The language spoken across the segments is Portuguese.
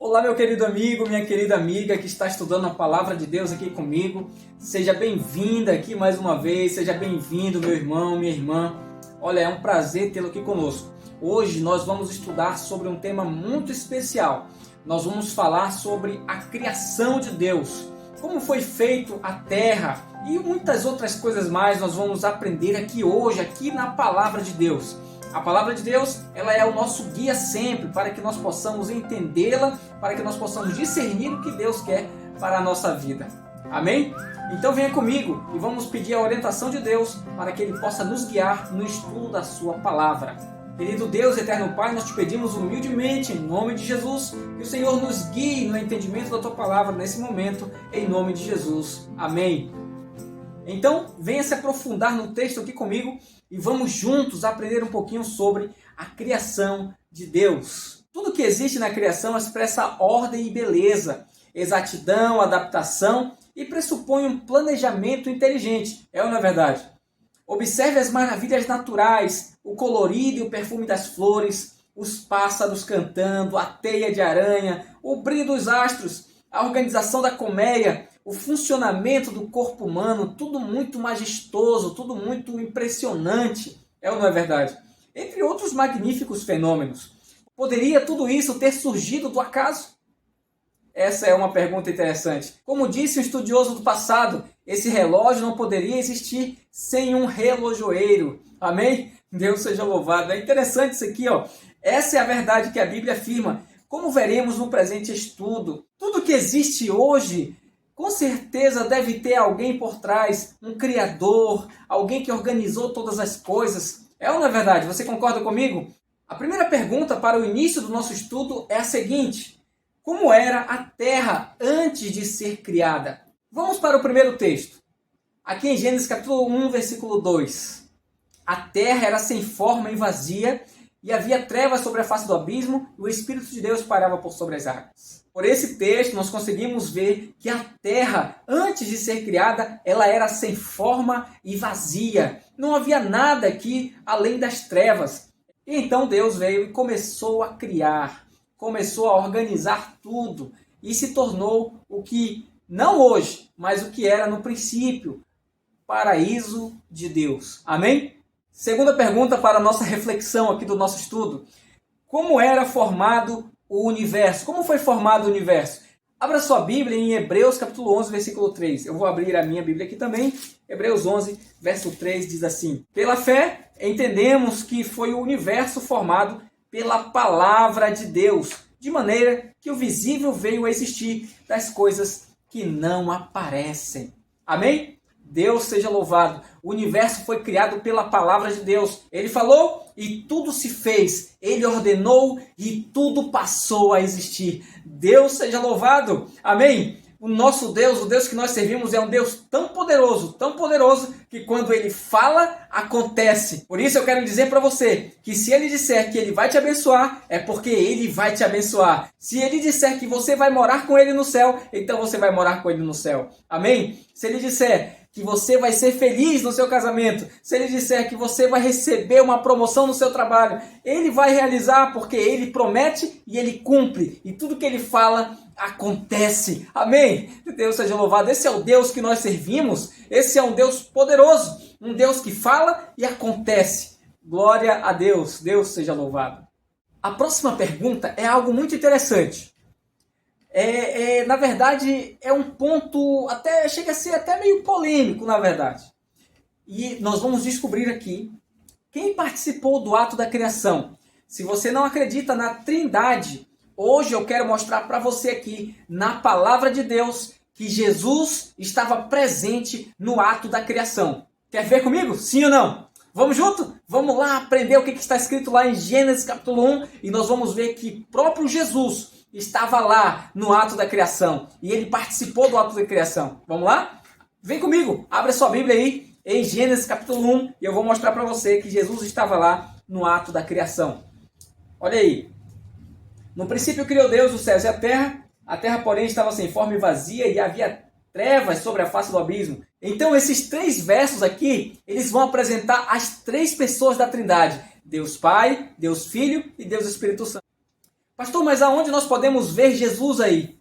Olá, meu querido amigo, minha querida amiga que está estudando a Palavra de Deus aqui comigo. Seja bem-vinda aqui mais uma vez, seja bem-vindo, meu irmão, minha irmã. Olha, é um prazer tê-lo aqui conosco. Hoje nós vamos estudar sobre um tema muito especial. Nós vamos falar sobre a criação de Deus, como foi feito a terra e muitas outras coisas mais nós vamos aprender aqui hoje, aqui na Palavra de Deus. A Palavra de Deus, ela é o nosso guia sempre para que nós possamos entendê-la, para que nós possamos discernir o que Deus quer para a nossa vida. Amém? Então venha comigo e vamos pedir a orientação de Deus para que Ele possa nos guiar no estudo da Sua Palavra. Querido Deus, Eterno Pai, nós te pedimos humildemente, em nome de Jesus, que o Senhor nos guie no entendimento da Tua Palavra nesse momento, em nome de Jesus. Amém. Então, venha se aprofundar no texto aqui comigo e vamos juntos aprender um pouquinho sobre a criação de Deus. Tudo que existe na criação expressa ordem e beleza, exatidão, adaptação e pressupõe um planejamento inteligente. É ou não é verdade? Observe as maravilhas naturais, o colorido e o perfume das flores, os pássaros cantando, a teia de aranha, o brilho dos astros, a organização da colmeia, o funcionamento do corpo humano, tudo muito majestoso, tudo muito impressionante, é ou não é verdade? Entre outros magníficos fenômenos. Poderia tudo isso ter surgido do acaso? Essa é uma pergunta interessante. Como disse um estudioso do passado, esse relógio não poderia existir sem um relojoeiro. Amém? Deus seja louvado. É interessante isso aqui, ó. Essa é a verdade que a Bíblia afirma. Como veremos no presente estudo, tudo que existe hoje, com certeza deve ter alguém por trás, um criador, alguém que organizou todas as coisas. É ou não é verdade? Você concorda comigo? A primeira pergunta para o início do nosso estudo é a seguinte: como era a terra antes de ser criada? Vamos para o primeiro texto. Aqui em Gênesis capítulo 1, versículo 2. A terra era sem forma e vazia, e havia trevas sobre a face do abismo, e o Espírito de Deus pairava por sobre as águas. Por esse texto, nós conseguimos ver que a terra, antes de ser criada, ela era sem forma e vazia. Não havia nada aqui além das trevas. E então Deus veio e começou a criar, começou a organizar tudo, e se tornou o que, não hoje, mas o que era no princípio, paraíso de Deus. Amém? Segunda pergunta para a nossa reflexão aqui do nosso estudo. Como era formado o universo? Como foi formado o universo? Abra sua Bíblia em Hebreus capítulo 11, versículo 3. Eu vou abrir a minha Bíblia aqui também. Hebreus 11, verso 3 diz assim: pela fé, entendemos que foi o universo formado pela palavra de Deus, de maneira que o visível veio a existir das coisas que não aparecem. Amém? Deus seja louvado. O universo foi criado pela palavra de Deus. Ele falou e tudo se fez. Ele ordenou e tudo passou a existir. Deus seja louvado. Amém? O nosso Deus, o Deus que nós servimos, é um Deus tão poderoso, que quando Ele fala, acontece. Por isso eu quero dizer para você que se Ele disser que Ele vai te abençoar, é porque Ele vai te abençoar. Se Ele disser que você vai morar com Ele no céu, então você vai morar com Ele no céu. Amém? Se Ele disser que você vai ser feliz no seu casamento, se Ele disser que você vai receber uma promoção no seu trabalho, Ele vai realizar, porque Ele promete e Ele cumpre. E tudo que Ele fala acontece. Amém? Deus seja louvado. Esse é o Deus que nós servimos. Esse é um Deus poderoso. Um Deus que fala e acontece. Glória a Deus. Deus seja louvado. A próxima pergunta é algo muito interessante. Na verdade, é um ponto, chega a ser até meio polêmico, na verdade. E nós vamos descobrir aqui quem participou do ato da criação. Se você não acredita na Trindade, hoje eu quero mostrar para você aqui, na Palavra de Deus, que Jesus estava presente no ato da criação. Quer ver comigo? Sim ou não? Vamos junto? Vamos lá aprender o que está escrito lá em Gênesis capítulo 1 e nós vamos ver que próprio Jesus estava lá no ato da criação e ele participou do ato da criação. Vamos lá? Vem comigo, abre sua Bíblia aí em Gênesis capítulo 1 e eu vou mostrar para você que Jesus estava lá no ato da criação. Olha aí. No princípio criou Deus os céus e a terra porém estava sem forma e vazia e havia trevas sobre a face do abismo. Então esses 3 versos aqui, eles vão apresentar as 3 pessoas da Trindade: Deus Pai, Deus Filho e Deus Espírito Santo. Pastor, mas aonde nós podemos ver Jesus aí?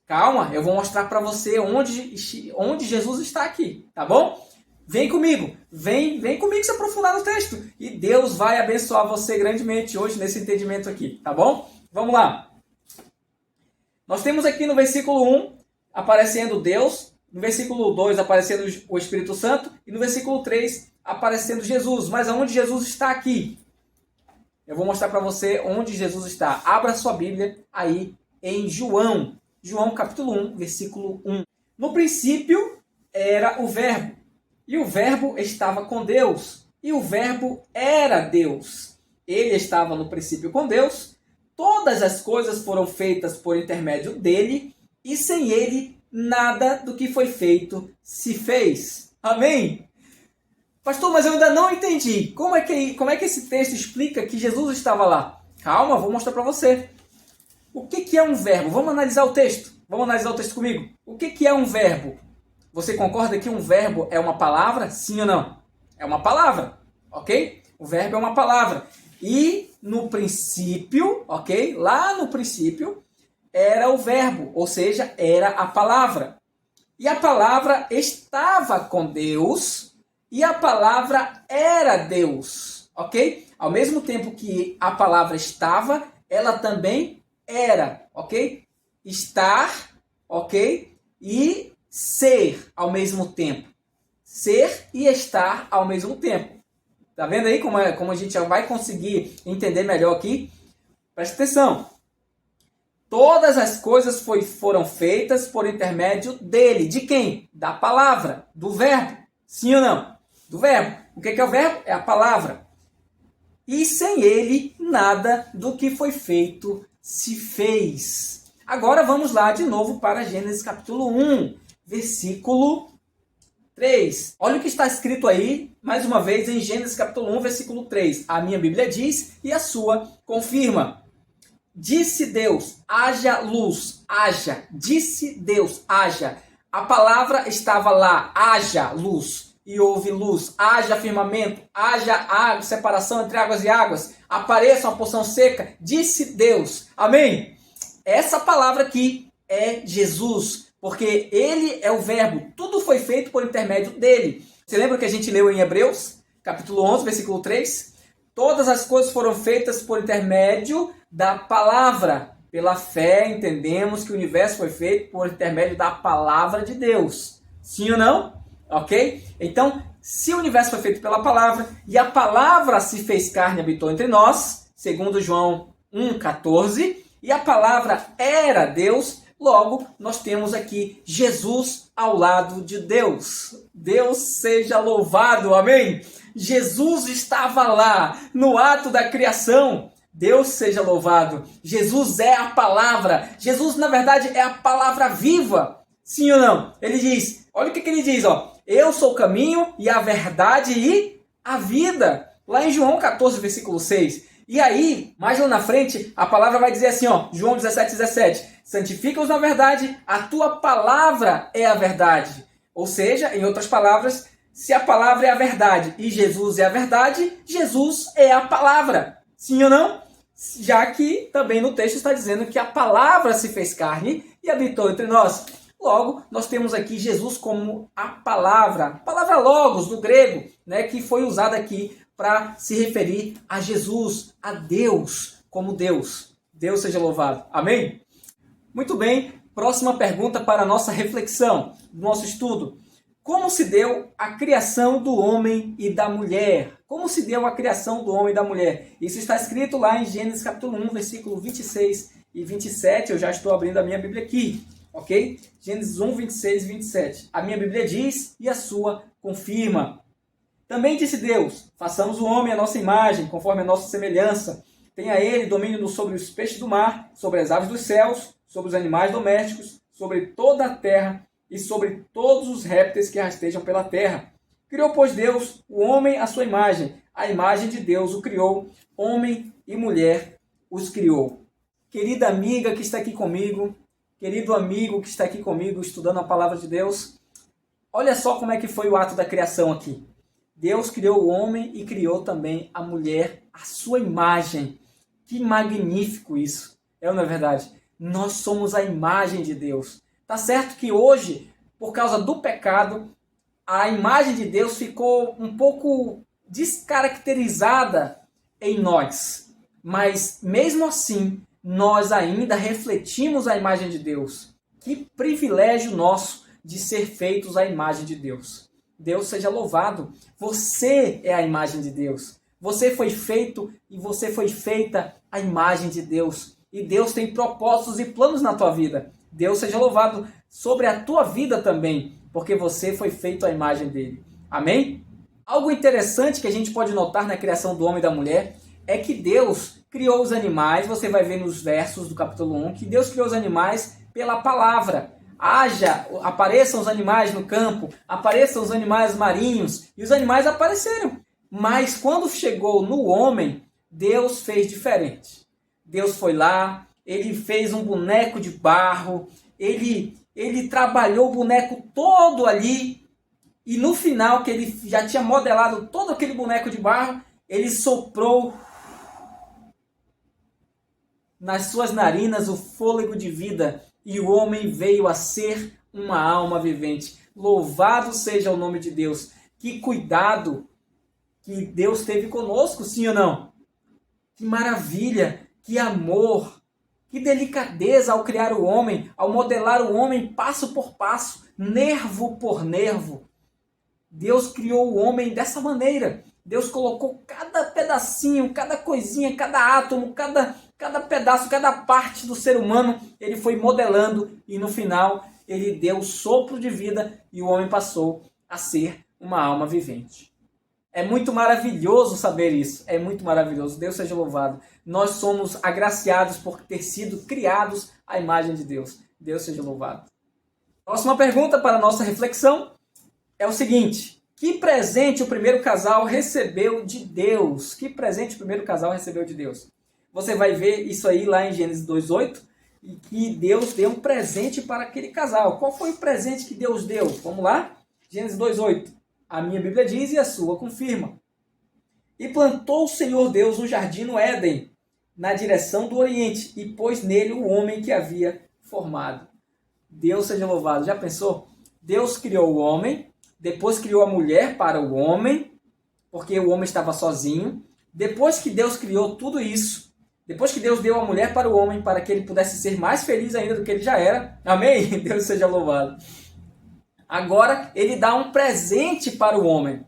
Calma, eu vou mostrar para você onde Jesus está aqui, tá bom? Vem comigo, vem comigo se aprofundar no texto. E Deus vai abençoar você grandemente hoje nesse entendimento aqui, tá bom? Vamos lá. Nós temos aqui no versículo 1 aparecendo Deus, no versículo 2 aparecendo o Espírito Santo e no versículo 3 aparecendo Jesus. Mas aonde Jesus está aqui? Eu vou mostrar para você onde Jesus está. Abra sua Bíblia aí em João. João capítulo 1, versículo 1. No princípio era o Verbo, e o Verbo estava com Deus, e o Verbo era Deus. Ele estava no princípio com Deus, todas as coisas foram feitas por intermédio dele, e sem ele nada do que foi feito se fez. Amém? Pastor, mas eu ainda não entendi. Como é que esse texto explica que Jesus estava lá? Calma, vou mostrar para você. O que é um verbo? Vamos analisar o texto. Vamos analisar o texto comigo. O que é um verbo? Você concorda que um verbo é uma palavra? Sim ou não? É uma palavra, ok? O verbo é uma palavra. E no princípio, ok? Lá no princípio era o verbo, ou seja, era a palavra. E a palavra estava com Deus e a palavra era Deus, ok? Ao mesmo tempo que a palavra estava, ela também era, ok? Estar, ok? E ser ao mesmo tempo. Ser e estar ao mesmo tempo. Tá vendo aí como a gente já vai conseguir entender melhor aqui? Presta atenção. Todas as coisas foram feitas por intermédio dele. De quem? Da palavra, do verbo. Sim ou não? Do verbo. O que é o verbo? É a palavra. E sem ele, nada do que foi feito se fez. Agora vamos lá de novo para Gênesis capítulo 1, versículo 3. Olha o que está escrito aí, mais uma vez, em Gênesis capítulo 1, versículo 3. A minha Bíblia diz e a sua confirma. Disse Deus, haja luz, haja. Disse Deus, haja. A palavra estava lá, haja luz. E houve luz, haja firmamento, haja água, separação entre águas e águas, apareça uma porção seca, disse Deus. Amém? Essa palavra aqui é Jesus, porque ele é o verbo, tudo foi feito por intermédio dele. Você lembra que a gente leu em Hebreus, capítulo 11, versículo 3? Todas as coisas foram feitas por intermédio da palavra. Pela fé entendemos que o universo foi feito por intermédio da palavra de Deus. Sim ou não? Ok? Então, se o universo foi feito pela palavra e a palavra se fez carne e habitou entre nós, segundo João 1,14, e a palavra era Deus, logo nós temos aqui Jesus ao lado de Deus. Deus seja louvado, amém? Jesus estava lá no ato da criação. Deus seja louvado. Jesus é a palavra. Jesus, na verdade, é a palavra viva. Sim ou não? Ele diz, olha o que ele diz, ó. Eu sou o caminho e a verdade e a vida. Lá em João 14, versículo 6. E aí, mais lá na frente, a palavra vai dizer assim, ó, João 17, 17. Santifica-os na verdade, a tua palavra é a verdade. Ou seja, em outras palavras, se a palavra é a verdade e Jesus é a verdade, Jesus é a palavra. Sim ou não? Já que também no texto está dizendo que a palavra se fez carne e habitou entre nós. Logo, nós temos aqui Jesus como a palavra logos do grego, né, que foi usada aqui para se referir a Jesus, a Deus, como Deus. Deus seja louvado. Amém? Muito bem, próxima pergunta para a nossa reflexão, do nosso estudo. Como se deu a criação do homem e da mulher? Como se deu a criação do homem e da mulher? Isso está escrito lá em Gênesis capítulo 1, versículo 26 e 27. Eu já estou abrindo a minha Bíblia aqui. Ok? Gênesis 1, 26 e 27. A minha Bíblia diz e a sua confirma. Também disse Deus, façamos o homem à nossa imagem, conforme a nossa semelhança. Tenha ele domínio sobre os peixes do mar, sobre as aves dos céus, sobre os animais domésticos, sobre toda a terra e sobre todos os répteis que rastejam pela terra. Criou, pois, Deus o homem à sua imagem. A imagem de Deus o criou, homem e mulher os criou. Querida amiga que está aqui comigo, querido amigo que está aqui comigo estudando a palavra de Deus, olha só como é que foi o ato da criação aqui. Deus criou o homem e criou também a mulher à sua imagem. Que magnífico isso! É ou não é verdade? Nós somos a imagem de Deus. Tá certo que hoje, por causa do pecado, a imagem de Deus ficou um pouco descaracterizada em nós. Mas mesmo assim, nós ainda refletimos a imagem de Deus. Que privilégio nosso de ser feitos à imagem de Deus. Deus seja louvado. Você é a imagem de Deus. Você foi feito e você foi feita à imagem de Deus. E Deus tem propósitos e planos na tua vida. Deus seja louvado sobre a tua vida também, porque você foi feito à imagem dele. Amém? Algo interessante que a gente pode notar na criação do homem e da mulher é que Deus criou os animais, você vai ver nos versos do capítulo 1, que Deus criou os animais pela palavra. Apareçam os animais no campo, apareçam os animais marinhos, e os animais apareceram. Mas quando chegou no homem, Deus fez diferente. Deus foi lá, ele fez um boneco de barro, ele trabalhou o boneco todo ali, e no final, que ele já tinha modelado todo aquele boneco de barro, ele soprou nas suas narinas o fôlego de vida, e o homem veio a ser uma alma vivente. Louvado seja o nome de Deus. Que cuidado que Deus teve conosco, sim ou não? Que maravilha, que amor, que delicadeza ao criar o homem, ao modelar o homem passo por passo, nervo por nervo. Deus criou o homem dessa maneira. Deus colocou cada pedacinho, cada coisinha, cada átomo, cada pedaço, cada parte do ser humano, ele foi modelando e no final ele deu o sopro de vida e o homem passou a ser uma alma vivente. É muito maravilhoso saber isso, é muito maravilhoso. Deus seja louvado. Nós somos agraciados por ter sido criados à imagem de Deus. Deus seja louvado. Próxima pergunta para a nossa reflexão é o seguinte: que presente o primeiro casal recebeu de Deus? Que presente o primeiro casal recebeu de Deus? Você vai ver isso aí lá em Gênesis 2:8, e que Deus deu um presente para aquele casal. Qual foi o presente que Deus deu? Vamos lá? Gênesis 2:8. A minha Bíblia diz e a sua confirma. E plantou o Senhor Deus um jardim no Éden, na direção do Oriente, e pôs nele o homem que havia formado. Deus seja louvado. Já pensou? Deus criou o homem, depois criou a mulher para o homem, porque o homem estava sozinho. Depois que Deus criou tudo isso, depois que Deus deu a mulher para o homem, para que ele pudesse ser mais feliz ainda do que ele já era. Amém? Deus seja louvado. Agora ele dá um presente para o homem.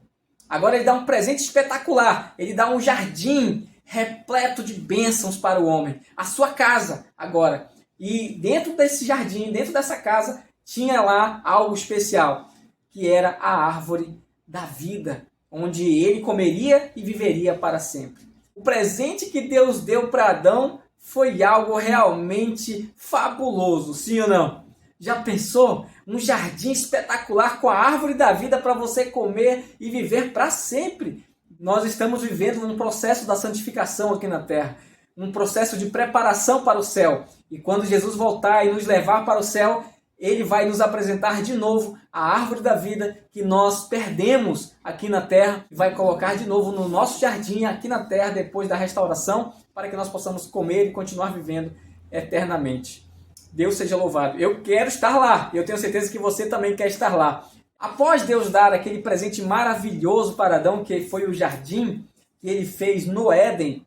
Agora ele dá um presente espetacular. Ele dá um jardim repleto de bênçãos para o homem. A sua casa agora. E dentro desse jardim, dentro dessa casa, tinha lá algo especial, que era a árvore da vida, onde ele comeria e viveria para sempre. O presente que Deus deu para Adão foi algo realmente fabuloso, sim ou não? Já pensou? Um jardim espetacular com a árvore da vida para você comer e viver para sempre. Nós estamos vivendo um processo da santificação aqui na terra, um processo de preparação para o céu. E quando Jesus voltar e nos levar para o céu, ele vai nos apresentar de novo a árvore da vida que nós perdemos aqui na terra e vai colocar de novo no nosso jardim aqui na terra depois da restauração, para que nós possamos comer e continuar vivendo eternamente. Deus seja louvado. Eu quero estar lá. Eu tenho certeza que você também quer estar lá. Após Deus dar aquele presente maravilhoso para Adão, que foi o jardim que ele fez no Éden,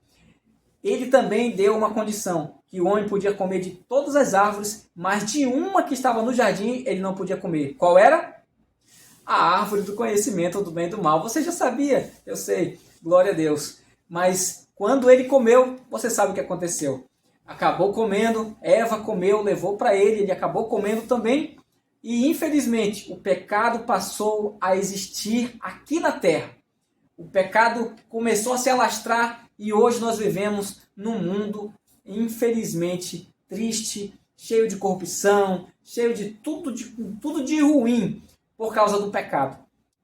ele também deu uma condição, que o homem podia comer de todas as árvores, mas de uma que estava no jardim ele não podia comer. Qual era? A árvore do conhecimento do bem e do mal. Você já sabia, eu sei, glória a Deus. Mas quando ele comeu, você sabe o que aconteceu. Acabou comendo, Eva comeu, levou para ele acabou comendo também. E infelizmente o pecado passou a existir aqui na terra. O pecado começou a se alastrar e hoje nós vivemos num mundo, infelizmente, triste, cheio de corrupção, cheio de tudo de ruim por causa do pecado.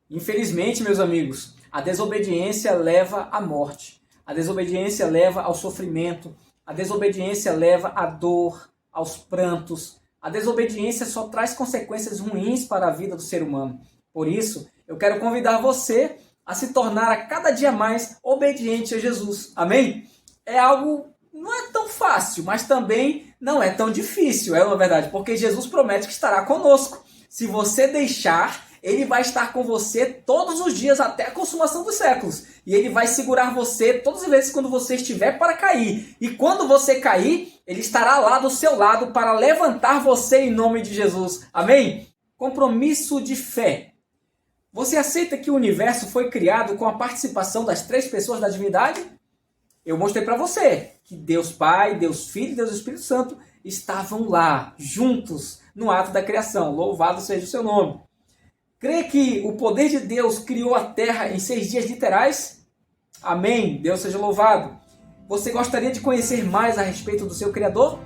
Infelizmente, meus amigos, a desobediência leva à morte. A desobediência leva ao sofrimento. A desobediência leva à dor, aos prantos. A desobediência só traz consequências ruins para a vida do ser humano. Por isso, eu quero convidar você a se tornar a cada dia mais obediente a Jesus. Amém? É algo, não é tão fácil, mas também não é tão difícil, é uma verdade, porque Jesus promete que estará conosco. Se você deixar, ele vai estar com você todos os dias até a consumação dos séculos. E ele vai segurar você todas as vezes quando você estiver para cair. E quando você cair, ele estará lá do seu lado para levantar você em nome de Jesus. Amém? Compromisso de fé. Você aceita que o universo foi criado com a participação das 3 pessoas da divindade? Eu mostrei para você que Deus Pai, Deus Filho e Deus Espírito Santo estavam lá, juntos, no ato da criação. Louvado seja o seu nome. Crê que o poder de Deus criou a terra em 6 dias literais? Amém. Deus seja louvado. Você gostaria de conhecer mais a respeito do seu Criador?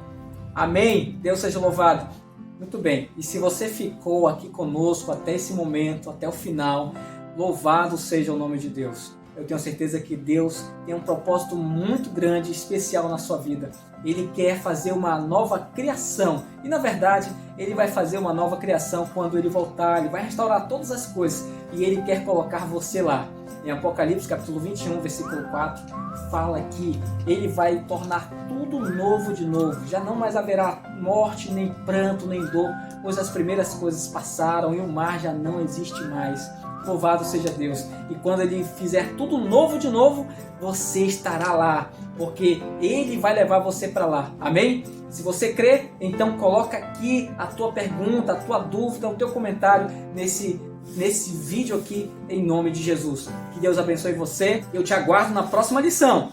Amém. Deus seja louvado. Muito bem. E se você ficou aqui conosco até esse momento, até o final, louvado seja o nome de Deus. Eu tenho certeza que Deus tem um propósito muito grande e especial na sua vida. Ele quer fazer uma nova criação. E na verdade, ele vai fazer uma nova criação quando ele voltar. Ele vai restaurar todas as coisas. E ele quer colocar você lá. Em Apocalipse capítulo 21, versículo 4, fala que ele vai tornar tudo novo de novo. Já não mais haverá morte, nem pranto, nem dor, pois as primeiras coisas passaram e o mar já não existe mais. Louvado seja Deus. E quando ele fizer tudo novo de novo, você estará lá, porque ele vai levar você para lá. Amém? Se você crê, então coloca aqui a tua pergunta, a tua dúvida, o teu comentário nesse vídeo aqui, em nome de Jesus. Que Deus abençoe você. Eu te aguardo na próxima lição.